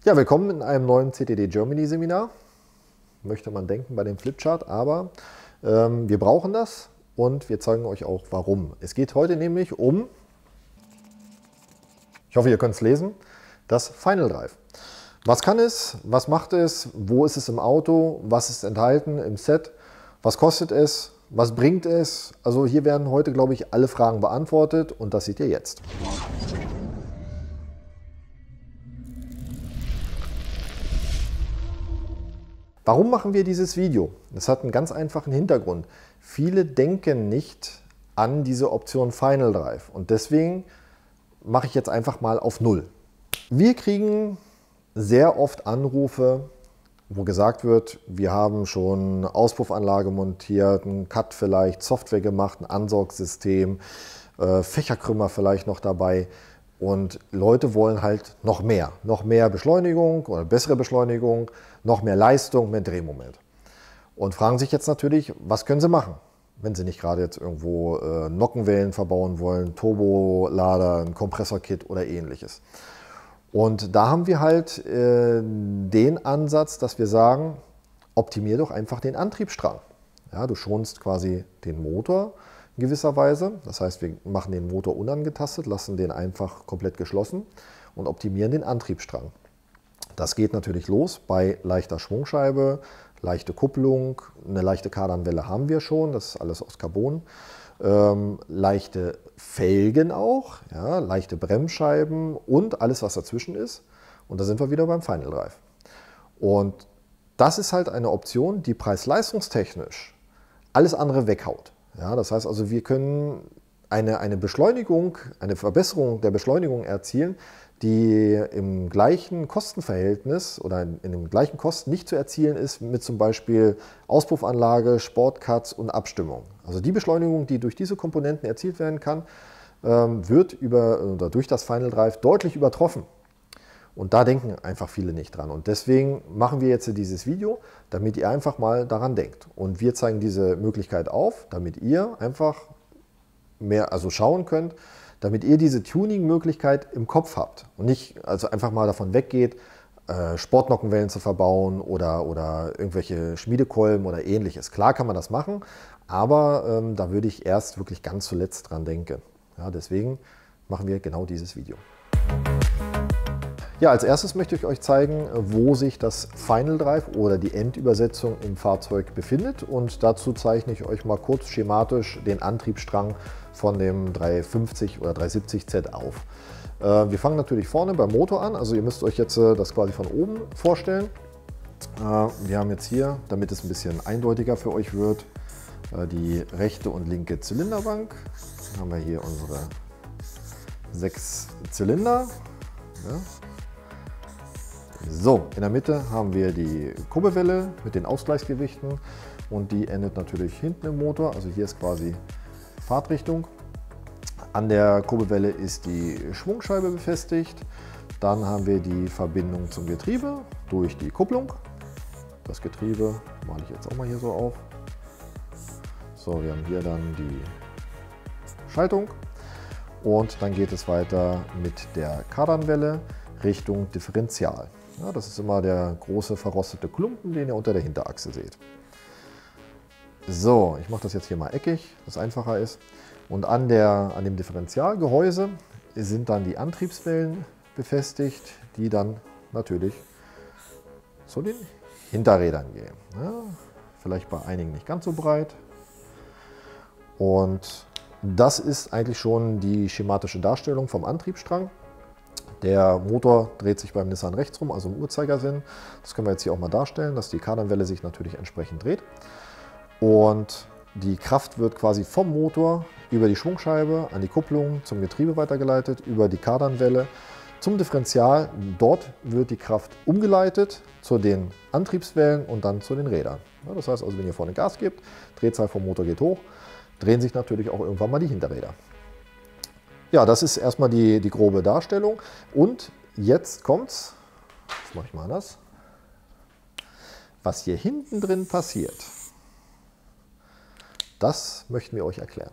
Ja, willkommen in einem neuen CTD Germany Seminar. Möchte man denken bei dem Flipchart, aber wir brauchen das und wir zeigen euch auch warum. Es geht heute nämlich um, ich hoffe ihr könnt es lesen, das Final Drive. Was kann es, was macht es, wo ist es im Auto, was ist enthalten im Set, was kostet es, was bringt es? Also hier werden heute, glaube ich, alle Fragen beantwortet und das seht ihr jetzt. Warum machen wir dieses Video? Das hat einen ganz einfachen Hintergrund. Viele denken nicht an diese Option Final Drive und deswegen mache ich jetzt einfach mal auf 0. Wir kriegen sehr oft Anrufe, wo gesagt wird, wir haben schon eine Auspuffanlage montiert, einen Cut vielleicht, Software gemacht, ein Ansaugsystem, Fächerkrümmer vielleicht noch dabei. Und Leute wollen halt noch mehr Beschleunigung oder bessere Beschleunigung, noch mehr Leistung, mehr Drehmoment. Und fragen sich jetzt natürlich, was können sie machen, wenn sie nicht gerade jetzt irgendwo Nockenwellen verbauen wollen, Turbolader, ein Kompressorkit oder ähnliches. Und da haben wir halt den Ansatz, dass wir sagen, optimier doch einfach den Antriebsstrang. Ja, du schonst quasi den Motor in gewisser Weise. Das heißt, wir machen den Motor unangetastet, lassen den einfach komplett geschlossen und optimieren den Antriebsstrang. Das geht natürlich los bei leichter Schwungscheibe, leichte Kupplung, eine leichte Kardanwelle haben wir schon, das ist alles aus Carbon. Leichte Felgen auch, ja, leichte Bremsscheiben und alles, was dazwischen ist. Und da sind wir wieder beim Final Drive. Und das ist halt eine Option, die preis-leistungstechnisch alles andere weghaut. Ja, das heißt also, wir können eine Beschleunigung, eine Verbesserung der Beschleunigung erzielen, die im gleichen Kostenverhältnis oder in dem gleichen Kosten nicht zu erzielen ist mit zum Beispiel Auspuffanlage, Sportcuts und Abstimmung. Also die Beschleunigung, die durch diese Komponenten erzielt werden kann, wird durch das Final Drive deutlich übertroffen. Und da denken einfach viele nicht dran. Und deswegen machen wir jetzt dieses Video, damit ihr einfach mal daran denkt. Und wir zeigen diese Möglichkeit auf, damit ihr einfach mehr schauen könnt, damit ihr diese Tuning-Möglichkeit im Kopf habt und nicht einfach mal davon weggeht, Sportnockenwellen zu verbauen oder irgendwelche Schmiedekolben oder ähnliches. Klar kann man das machen, aber da würde ich erst wirklich ganz zuletzt dran denken. Ja, deswegen machen wir genau dieses Video. Ja, als erstes möchte ich euch zeigen, wo sich das Final Drive oder die Endübersetzung im Fahrzeug befindet. Und dazu zeichne ich euch mal kurz schematisch den Antriebsstrang von dem 350 oder 370Z auf. Wir fangen natürlich vorne beim Motor an. Also ihr müsst euch jetzt das quasi von oben vorstellen. Wir haben jetzt hier, damit es ein bisschen eindeutiger für euch wird, die rechte und linke Zylinderbank. Dann haben wir hier unsere 6 Zylinder. Ja. So, in der Mitte haben wir die Kurbelwelle mit den Ausgleichsgewichten und die endet natürlich hinten im Motor. Also hier ist quasi Fahrtrichtung. An der Kurbelwelle ist die Schwungscheibe befestigt. Dann haben wir die Verbindung zum Getriebe durch die Kupplung. Das Getriebe male ich jetzt auch mal hier so auf. So, wir haben hier dann die Schaltung und dann geht es weiter mit der Kardanwelle Richtung Differential. Ja, das ist immer der große verrostete Klumpen, den ihr unter der Hinterachse seht. So, ich mache das jetzt hier mal eckig, dass es einfacher ist. Und an dem Differentialgehäuse sind dann die Antriebswellen befestigt, die dann natürlich zu den Hinterrädern gehen. Ja, vielleicht bei einigen nicht ganz so breit. Und das ist eigentlich schon die schematische Darstellung vom Antriebsstrang. Der Motor dreht sich beim Nissan rechts rum, also im Uhrzeigersinn. Das können wir jetzt hier auch mal darstellen, dass die Kardanwelle sich natürlich entsprechend dreht. Und die Kraft wird quasi vom Motor über die Schwungscheibe an die Kupplung zum Getriebe weitergeleitet, über die Kardanwelle zum Differential. Dort wird die Kraft umgeleitet zu den Antriebswellen und dann zu den Rädern. Ja, das heißt also, wenn ihr vorne Gas gebt, Drehzahl vom Motor geht hoch, drehen sich natürlich auch irgendwann mal die Hinterräder. Ja, das ist erstmal die grobe Darstellung. Und jetzt kommt's, das mache ich mal anders, was hier hinten drin passiert, das möchten wir euch erklären.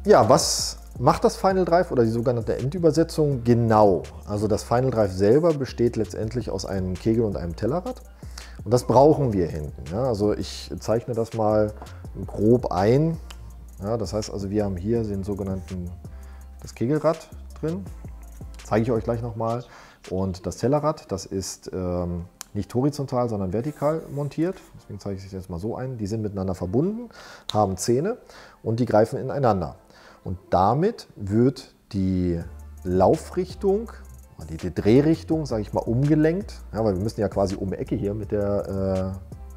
Ja, was macht das Final Drive oder die sogenannte Endübersetzung genau? Also das Final Drive selber besteht letztendlich aus einem Kegel und einem Tellerrad. Und das brauchen wir hinten. Ja, also ich zeichne das mal grob ein. Ja, das heißt also, wir haben hier den sogenannten, das Kegelrad drin. Zeige ich euch gleich nochmal. Und das Tellerrad, das ist nicht horizontal, sondern vertikal montiert. Deswegen zeige ich es jetzt mal so ein. Die sind miteinander verbunden, haben Zähne und die greifen ineinander. Und damit wird die Laufrichtung, die Drehrichtung, sage ich mal, umgelenkt. Ja, weil wir müssen ja quasi um die Ecke hier mit der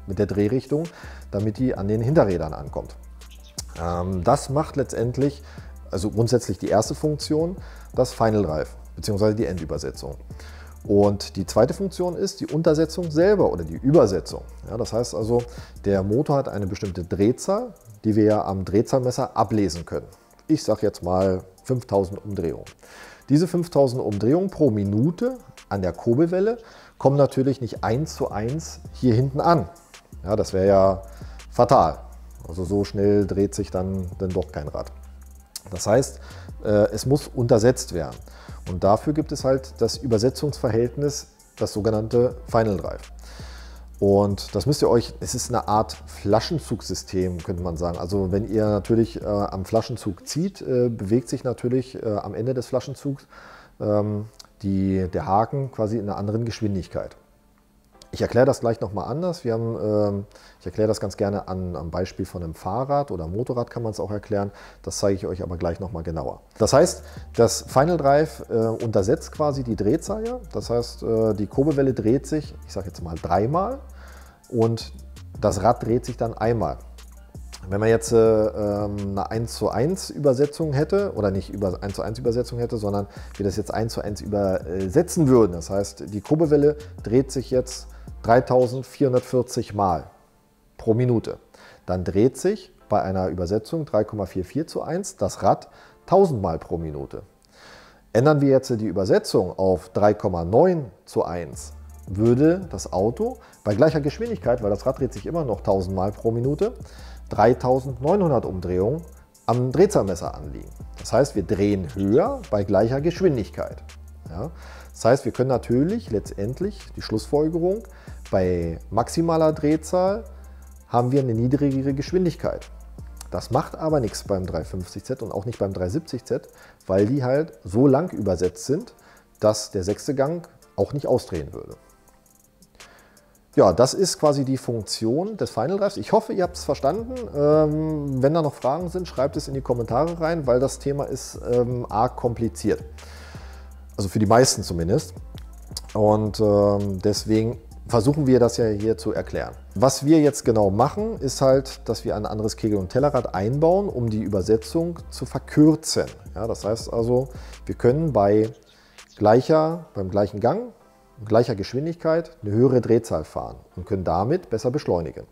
Drehrichtung, damit die an den Hinterrädern ankommt. Das macht letztendlich, also grundsätzlich die erste Funktion, das Final Drive bzw. die Endübersetzung. Und die zweite Funktion ist die Untersetzung selber oder die Übersetzung. Ja, das heißt also, der Motor hat eine bestimmte Drehzahl, die wir ja am Drehzahlmesser ablesen können. Ich sage jetzt mal 5000 Umdrehungen. Diese 5000 Umdrehungen pro Minute an der Kurbelwelle kommen natürlich nicht 1:1 hier hinten an. Ja, das wäre ja fatal. Also so schnell dreht sich dann doch kein Rad. Das heißt, es muss untersetzt werden. Und dafür gibt es halt das Übersetzungsverhältnis, das sogenannte Final Drive. Und das müsst ihr euch, es ist eine Art Flaschenzugsystem, könnte man sagen. Also wenn ihr natürlich am Flaschenzug zieht, bewegt sich natürlich am Ende des Flaschenzugs der Haken quasi in einer anderen Geschwindigkeit. Ich erkläre das gleich nochmal anders. Ich erkläre das ganz gerne am Beispiel von einem Fahrrad oder Motorrad kann man es auch erklären. Das zeige ich euch aber gleich nochmal genauer. Das heißt, das Final Drive untersetzt quasi die Drehzahl. Ja? Das heißt, die Kurbelwelle dreht sich, ich sage jetzt mal 3-mal und das Rad dreht sich dann einmal. Wenn man jetzt eine 1:1 Übersetzung hätte, oder nicht 1:1 Übersetzung hätte, sondern wir das jetzt 1:1 übersetzen würden, das heißt, die Kurbelwelle dreht sich jetzt 3440 Mal pro Minute. Dann dreht sich bei einer Übersetzung 3,44:1 das Rad 1000 Mal pro Minute. Ändern wir jetzt die Übersetzung auf 3,9:1, würde das Auto bei gleicher Geschwindigkeit, weil das Rad dreht sich immer noch 1000 Mal pro Minute, 3900 Umdrehungen am Drehzahlmesser anliegen. Das heißt, wir drehen höher bei gleicher Geschwindigkeit. Ja? Das heißt, wir können natürlich letztendlich die Schlussfolgerung, bei maximaler Drehzahl haben wir eine niedrigere Geschwindigkeit. Das macht aber nichts beim 350Z und auch nicht beim 370Z, weil die halt so lang übersetzt sind, dass der 6. Gang auch nicht ausdrehen würde. Ja, das ist quasi die Funktion des Final Drives. Ich hoffe, ihr habt es verstanden. Wenn da noch Fragen sind, schreibt es in die Kommentare rein, weil das Thema ist arg kompliziert. Also für die meisten zumindest. Und deswegen versuchen wir das ja hier zu erklären. Was wir jetzt genau machen, ist halt, dass wir ein anderes Kegel- und Tellerrad einbauen, um die Übersetzung zu verkürzen. Ja, das heißt also, wir können beim gleichen Gang, gleicher Geschwindigkeit eine höhere Drehzahl fahren und können damit besser beschleunigen.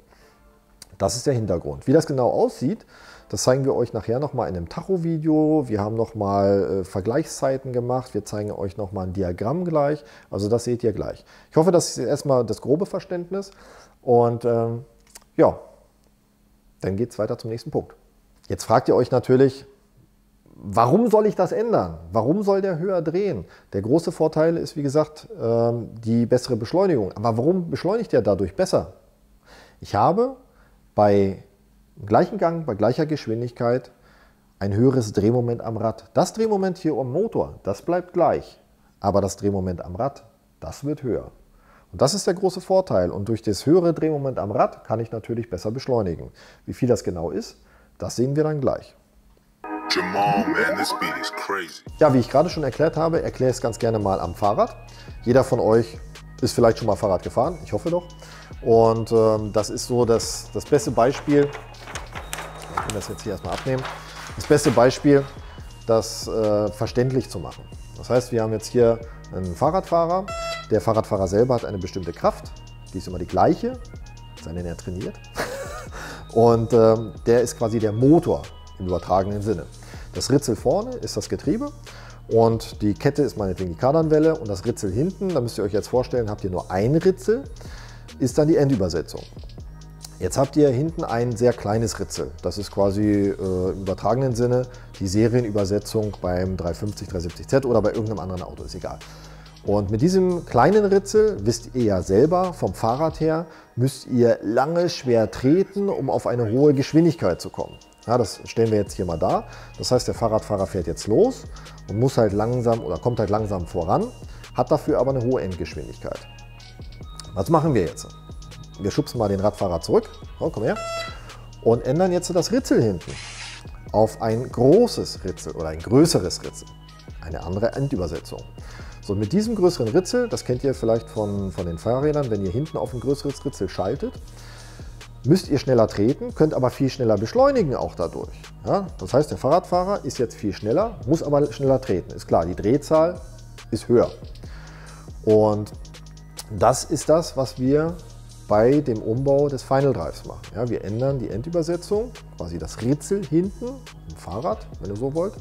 Das ist der Hintergrund. Wie das genau aussieht, das zeigen wir euch nachher nochmal in einem Tacho-Video. Wir haben nochmal Vergleichszeiten gemacht. Wir zeigen euch nochmal ein Diagramm gleich. Also das seht ihr gleich. Ich hoffe, das ist erstmal das grobe Verständnis. Und ja, dann geht es weiter zum nächsten Punkt. Jetzt fragt ihr euch natürlich, warum soll ich das ändern? Warum soll der höher drehen? Der große Vorteil ist, wie gesagt, die bessere Beschleunigung. Aber warum beschleunigt er dadurch besser? Ich habe bei gleichen Gang, bei gleicher Geschwindigkeit ein höheres Drehmoment am Rad. Das Drehmoment hier am Motor, das bleibt gleich. Aber das Drehmoment am Rad, das wird höher. Und das ist der große Vorteil. Und durch das höhere Drehmoment am Rad kann ich natürlich besser beschleunigen. Wie viel das genau ist, das sehen wir dann gleich. Jamal, man, this beat is crazy. Ja, wie ich gerade schon erklärt habe, erkläre ich es ganz gerne mal am Fahrrad. Jeder von euch ist vielleicht schon mal Fahrrad gefahren, ich hoffe doch. Und das ist so das beste Beispiel. Ich kann das jetzt hier erstmal abnehmen. Das beste Beispiel, das verständlich zu machen. Das heißt, wir haben jetzt hier einen Fahrradfahrer. Der Fahrradfahrer selber hat eine bestimmte Kraft, die ist immer die gleiche, sei denn er trainiert. Und der ist quasi der Motor im übertragenen Sinne. Das Ritzel vorne ist das Getriebe und die Kette ist meinetwegen die Kardanwelle und das Ritzel hinten, da müsst ihr euch jetzt vorstellen, habt ihr nur ein Ritzel, ist dann die Endübersetzung. Jetzt habt ihr hinten ein sehr kleines Ritzel. Das ist quasi im übertragenen Sinne die Serienübersetzung beim 350, 370Z oder bei irgendeinem anderen Auto, ist egal. Und mit diesem kleinen Ritzel, wisst ihr ja selber, vom Fahrrad her, müsst ihr lange schwer treten, um auf eine hohe Geschwindigkeit zu kommen. Ja, das stellen wir jetzt hier mal dar. Das heißt, der Fahrradfahrer fährt jetzt los und muss halt langsam oder kommt halt langsam voran, hat dafür aber eine hohe Endgeschwindigkeit. Was machen wir jetzt? Wir schubsen mal den Radfahrer zurück, so, komm her, und ändern jetzt das Ritzel hinten auf ein großes Ritzel oder ein größeres Ritzel, eine andere Endübersetzung. So, mit diesem größeren Ritzel, das kennt ihr vielleicht von den Fahrrädern, wenn ihr hinten auf ein größeres Ritzel schaltet, müsst ihr schneller treten, könnt aber viel schneller beschleunigen auch dadurch. Ja, das heißt, der Fahrradfahrer ist jetzt viel schneller, muss aber schneller treten. Ist klar, die Drehzahl ist höher. Und das ist das, was wir bei dem Umbau des Final Drives machen. Ja, wir ändern die Endübersetzung, quasi das Ritzel hinten im Fahrrad, wenn ihr so wollt,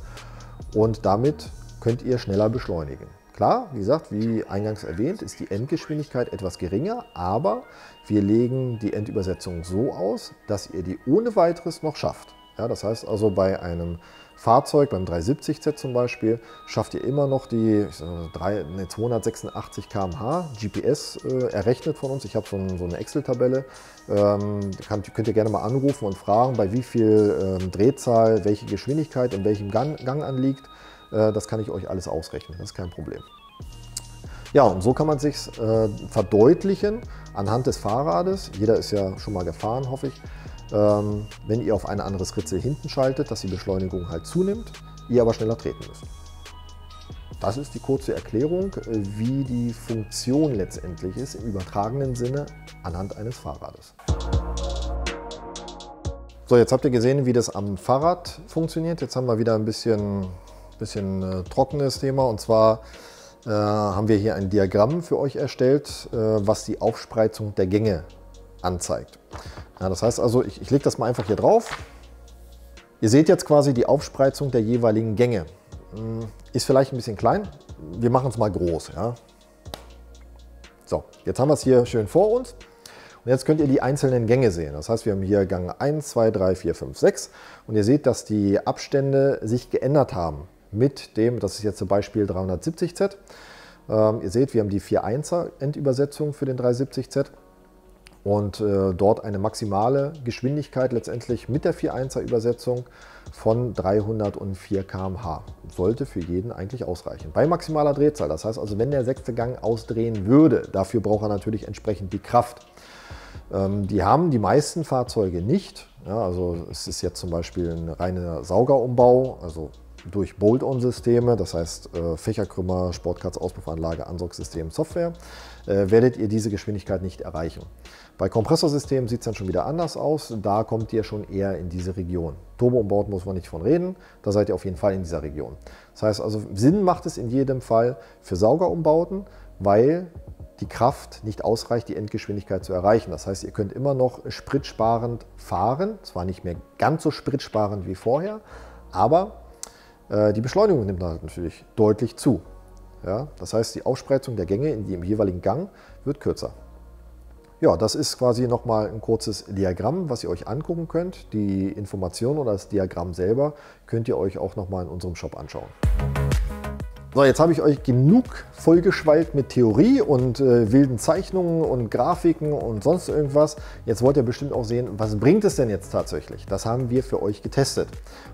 und damit könnt ihr schneller beschleunigen. Klar, wie gesagt, wie eingangs erwähnt, ist die Endgeschwindigkeit etwas geringer, aber wir legen die Endübersetzung so aus, dass ihr die ohne weiteres noch schafft. Ja, das heißt also, bei einem Fahrzeug, beim 370Z zum Beispiel, schafft ihr immer noch die 286 km/h, GPS errechnet von uns. Ich habe so eine Excel-Tabelle, könnt ihr gerne mal anrufen und fragen, bei wie viel Drehzahl, welche Geschwindigkeit in welchem Gang anliegt. Das kann ich euch alles ausrechnen, das ist kein Problem. Ja, und so kann man sich verdeutlichen anhand des Fahrrades. Jeder ist ja schon mal gefahren, hoffe ich. Wenn ihr auf ein anderes Ritzel hinten schaltet, dass die Beschleunigung halt zunimmt, ihr aber schneller treten müsst. Das ist die kurze Erklärung, wie die Funktion letztendlich ist, im übertragenen Sinne anhand eines Fahrrades. So, jetzt habt ihr gesehen, wie das am Fahrrad funktioniert. Jetzt haben wir wieder ein bisschen trockenes Thema, und zwar haben wir hier ein Diagramm für euch erstellt, was die Aufspreizung der Gänge anzeigt. Ja, das heißt also, ich lege das mal einfach hier drauf. Ihr seht jetzt quasi die Aufspreizung der jeweiligen Gänge. Ist vielleicht ein bisschen klein, wir machen es mal groß. Ja. So, jetzt haben wir es hier schön vor uns. Und jetzt könnt ihr die einzelnen Gänge sehen. Das heißt, wir haben hier Gang 1, 2, 3, 4, 5, 6. Und ihr seht, dass die Abstände sich geändert haben mit dem, das ist jetzt zum Beispiel 370Z. Ihr seht, wir haben die 4.1er Endübersetzung für den 370Z. Und dort eine maximale Geschwindigkeit letztendlich mit der 4.1er Übersetzung von 304 km/h. Sollte für jeden eigentlich ausreichen. Bei maximaler Drehzahl, das heißt also, wenn der 6. Gang ausdrehen würde, dafür braucht er natürlich entsprechend die Kraft. Die haben die meisten Fahrzeuge nicht. Ja, also es ist jetzt zum Beispiel ein reiner Saugerumbau, also durch Bolt-on-Systeme, das heißt Fächerkrümmer, Sportkatz-Auspuffanlage, Ansaugsystem, Software, werdet ihr diese Geschwindigkeit nicht erreichen. Bei Kompressorsystemen sieht es dann schon wieder anders aus, da kommt ihr schon eher in diese Region. Turbo-Umbauten muss man nicht von reden, da seid ihr auf jeden Fall in dieser Region. Das heißt also, Sinn macht es in jedem Fall für Saugerumbauten, weil die Kraft nicht ausreicht, die Endgeschwindigkeit zu erreichen. Das heißt, ihr könnt immer noch spritsparend fahren, zwar nicht mehr ganz so spritsparend wie vorher, aber die Beschleunigung nimmt natürlich deutlich zu. Ja, das heißt, die Aufspreizung der Gänge in dem jeweiligen Gang wird kürzer. Ja, das ist quasi nochmal ein kurzes Diagramm, was ihr euch angucken könnt. Die Information oder das Diagramm selber könnt ihr euch auch nochmal in unserem Shop anschauen. So, jetzt habe ich euch genug vollgeschwallt mit Theorie und wilden Zeichnungen und Grafiken und sonst irgendwas. Jetzt wollt ihr bestimmt auch sehen, was bringt es denn jetzt tatsächlich? Das haben wir für euch getestet.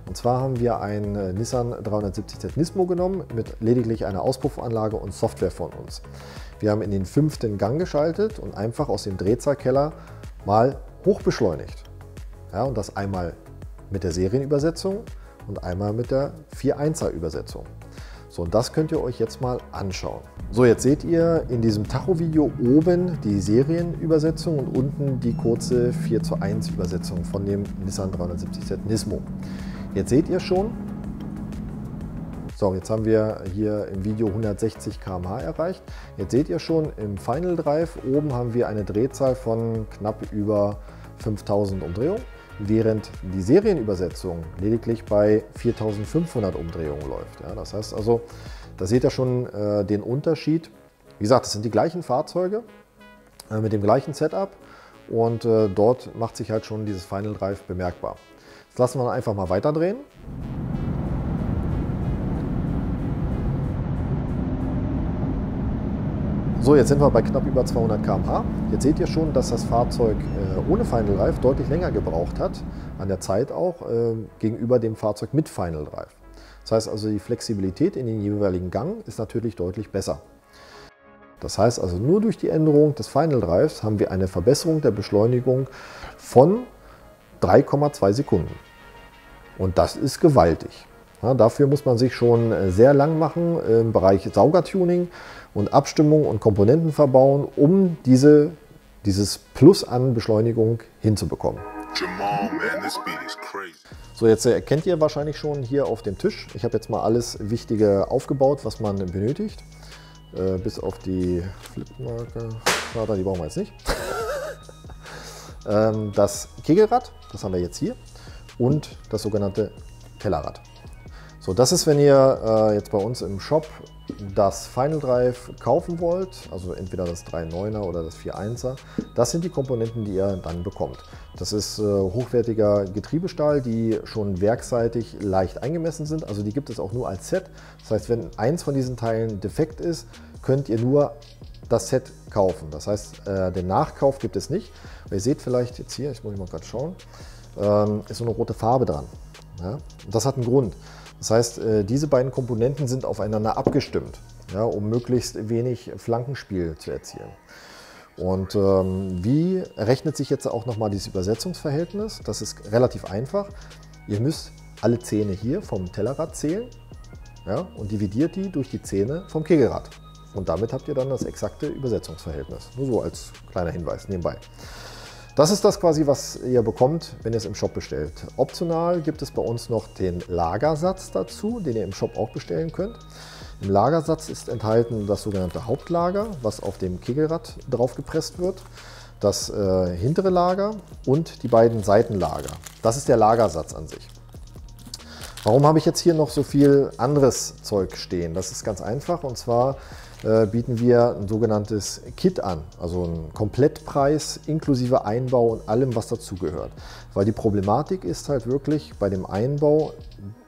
Und zwar haben wir einen Nissan 370Z Nismo genommen mit lediglich einer Auspuffanlage und Software von uns. Wir haben in den 5. Gang geschaltet und einfach aus dem Drehzahlkeller mal hochbeschleunigt. Ja, und das einmal mit der Serienübersetzung und einmal mit der 4.1er Übersetzung. So, und das könnt ihr euch jetzt mal anschauen. So, jetzt seht ihr in diesem Tacho-Video oben die Serienübersetzung und unten die kurze 4:1 Übersetzung von dem Nissan 370Z Nismo. Jetzt seht ihr schon, so, jetzt haben wir hier im Video 160 km/h erreicht. Jetzt seht ihr schon im Final Drive, oben haben wir eine Drehzahl von knapp über 5000 Umdrehungen, während die Serienübersetzung lediglich bei 4500 Umdrehungen läuft. Ja, das heißt also, da seht ihr schon den Unterschied. Wie gesagt, das sind die gleichen Fahrzeuge mit dem gleichen Setup und dort macht sich halt schon dieses Final Drive bemerkbar. Jetzt lassen wir einfach mal weiterdrehen. So, jetzt sind wir bei knapp über 200 km/h. Jetzt seht ihr schon, dass das Fahrzeug ohne Final Drive deutlich länger gebraucht hat, an der Zeit auch, gegenüber dem Fahrzeug mit Final Drive. Das heißt also, die Flexibilität in den jeweiligen Gang ist natürlich deutlich besser. Das heißt also, nur durch die Änderung des Final Drives haben wir eine Verbesserung der Beschleunigung von 3,2 Sekunden. Und das ist gewaltig. Ja, dafür muss man sich schon sehr lang machen im Bereich Saugertuning und Abstimmung und Komponenten verbauen, um dieses Plus an Beschleunigung hinzubekommen. Jamal, man, this beat is crazy. So, jetzt erkennt ihr wahrscheinlich schon hier auf dem Tisch. Ich habe jetzt mal alles Wichtige aufgebaut, was man benötigt. Bis auf die Flipmarke, die brauchen wir jetzt nicht. Das Kegelrad, das haben wir jetzt hier. Und das sogenannte Tellerrad. So, das ist, wenn ihr jetzt bei uns im Shop das Final Drive kaufen wollt, also entweder das 3.9er oder das 4.1er, das sind die Komponenten, die ihr dann bekommt. Das ist hochwertiger Getriebestahl, die schon werksseitig leicht eingemessen sind, also die gibt es auch nur als Set. Das heißt, wenn eins von diesen Teilen defekt ist, könnt ihr nur das Set kaufen. Das heißt, den Nachkauf gibt es nicht. Ihr seht vielleicht jetzt hier, ich muss mal gerade schauen, ist so eine rote Farbe dran. Ja? Und das hat einen Grund. Das heißt, diese beiden Komponenten sind aufeinander abgestimmt, ja, um möglichst wenig Flankenspiel zu erzielen. Und wie rechnet sich jetzt auch nochmal dieses Übersetzungsverhältnis? Das ist relativ einfach. Ihr müsst alle Zähne hier vom Tellerrad zählen, ja, und dividiert die durch die Zähne vom Kegelrad. Und damit habt ihr dann das exakte Übersetzungsverhältnis. Nur so als kleiner Hinweis nebenbei. Das ist das quasi, was ihr bekommt, wenn ihr es im Shop bestellt. Optional gibt es bei uns noch den Lagersatz dazu, den ihr im Shop auch bestellen könnt. Im Lagersatz ist enthalten das sogenannte Hauptlager, was auf dem Kegelrad drauf gepresst wird, das hintere Lager und die beiden Seitenlager. Das ist der Lagersatz an sich. Warum habe ich jetzt hier noch so viel anderes Zeug stehen? Das ist ganz einfach, und zwar bieten wir ein sogenanntes Kit an, also einen Komplettpreis inklusive Einbau und allem, was dazugehört. Weil die Problematik ist halt wirklich bei dem Einbau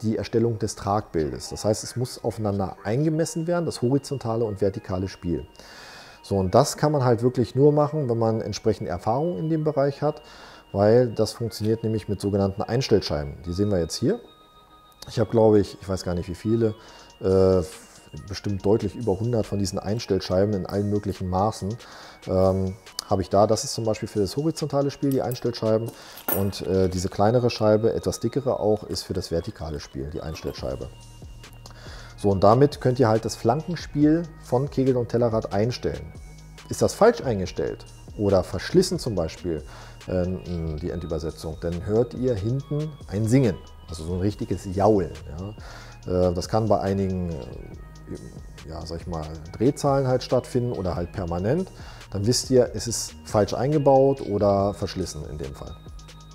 die Erstellung des Tragbildes. Das heißt, es muss aufeinander eingemessen werden, das horizontale und vertikale Spiel. So, und das kann man halt wirklich nur machen, wenn man entsprechend Erfahrung in dem Bereich hat, weil das funktioniert nämlich mit sogenannten Einstellscheiben. Die sehen wir jetzt hier. Ich habe, glaube ich weiß gar nicht wie viele, bestimmt deutlich über 100 von diesen Einstellscheiben in allen möglichen Maßen habe ich da. Das ist zum Beispiel für das horizontale Spiel die Einstellscheiben, und diese kleinere Scheibe, etwas dickere auch, ist für das vertikale Spiel die Einstellscheibe. So, und damit könnt ihr halt das Flankenspiel von Kegel und Tellerrad einstellen. Ist das falsch eingestellt oder verschlissen zum Beispiel die Endübersetzung, dann hört ihr hinten ein Singen, also so ein richtiges Jaulen. Ja. Das kann bei einigen sag ich mal, Drehzahlen halt stattfinden oder halt permanent. Dann wisst ihr, es ist falsch eingebaut oder verschlissen in dem Fall.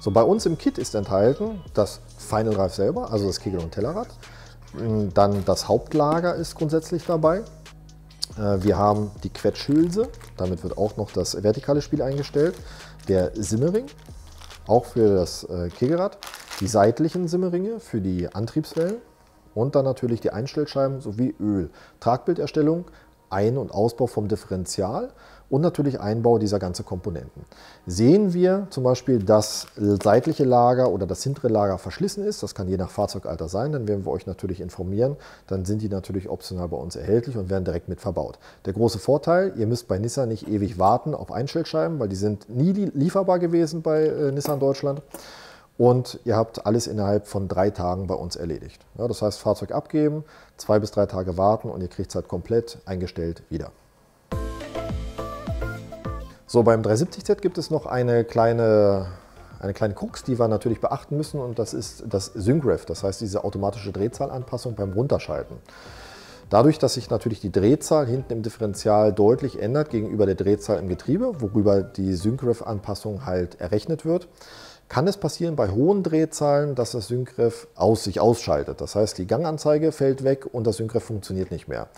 So, bei uns im Kit ist enthalten das Final Drive selber, also das Kegel- und Tellerrad. Dann das Hauptlager ist grundsätzlich dabei. Wir haben die Quetschhülse, damit wird auch noch das vertikale Spiel eingestellt. Der Simmering, auch für das Kegelrad. Die seitlichen Simmeringe für die Antriebswellen. Und dann natürlich die Einstellscheiben sowie Öl. Tragbilderstellung, Ein- und Ausbau vom Differential und natürlich Einbau dieser ganzen Komponenten. Sehen wir zum Beispiel, dass das seitliche Lager oder das hintere Lager verschlissen ist, das kann je nach Fahrzeugalter sein, dann werden wir euch natürlich informieren. Dann sind die natürlich optional bei uns erhältlich und werden direkt mit verbaut. Der große Vorteil, ihr müsst bei Nissan nicht ewig warten auf Einstellscheiben, weil die sind nie lieferbar gewesen bei Nissan Deutschland. Und ihr habt alles innerhalb von 3 Tagen bei uns erledigt. Ja, das heißt, Fahrzeug abgeben, 2 bis 3 Tage warten und ihr kriegt es halt komplett eingestellt wieder. So, beim 370Z gibt es noch eine kleine Krux, die wir natürlich beachten müssen, und das ist das SyncRev, das heißt diese automatische Drehzahlanpassung beim Runterschalten. Dadurch, dass sich natürlich die Drehzahl hinten im Differential deutlich ändert gegenüber der Drehzahl im Getriebe, worüber die SyncRev-Anpassung halt errechnet wird, kann es passieren bei hohen Drehzahlen, dass das SyncRev sich ausschaltet. Das heißt, die Ganganzeige fällt weg und das SyncRev funktioniert nicht mehr.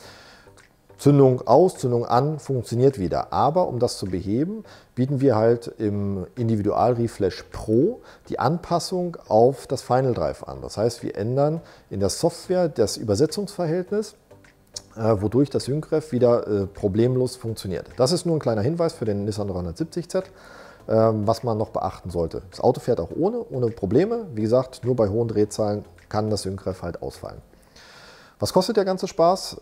Zündung aus, Zündung an, funktioniert wieder. Aber um das zu beheben, bieten wir halt im Individual Reflash Pro die Anpassung auf das Final Drive an. Das heißt, wir ändern in der Software das Übersetzungsverhältnis, wodurch das SyncRef wieder problemlos funktioniert. Das ist nur ein kleiner Hinweis für den Nissan 370Z, was man noch beachten sollte. Das Auto fährt auch ohne Probleme. Wie gesagt, nur bei hohen Drehzahlen kann das SyncRef halt ausfallen. Was kostet der ganze Spaß?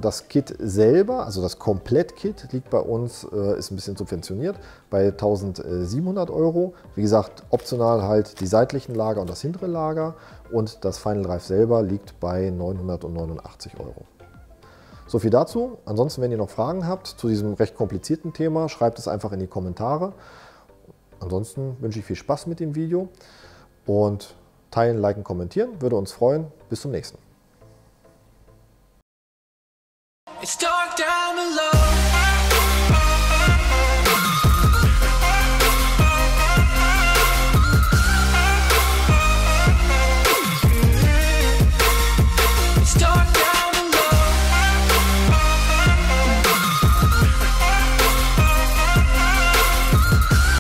Das Kit selber, also das Komplett-Kit, liegt bei uns, ist ein bisschen subventioniert, bei 1.700 €. Wie gesagt, optional halt die seitlichen Lager und das hintere Lager. Und das Final Drive selber liegt bei 989 €. So viel dazu. Ansonsten, wenn ihr noch Fragen habt zu diesem recht komplizierten Thema, schreibt es einfach in die Kommentare. Ansonsten wünsche ich viel Spaß mit dem Video und teilen, liken, kommentieren. Würde uns freuen. Bis zum nächsten Mal.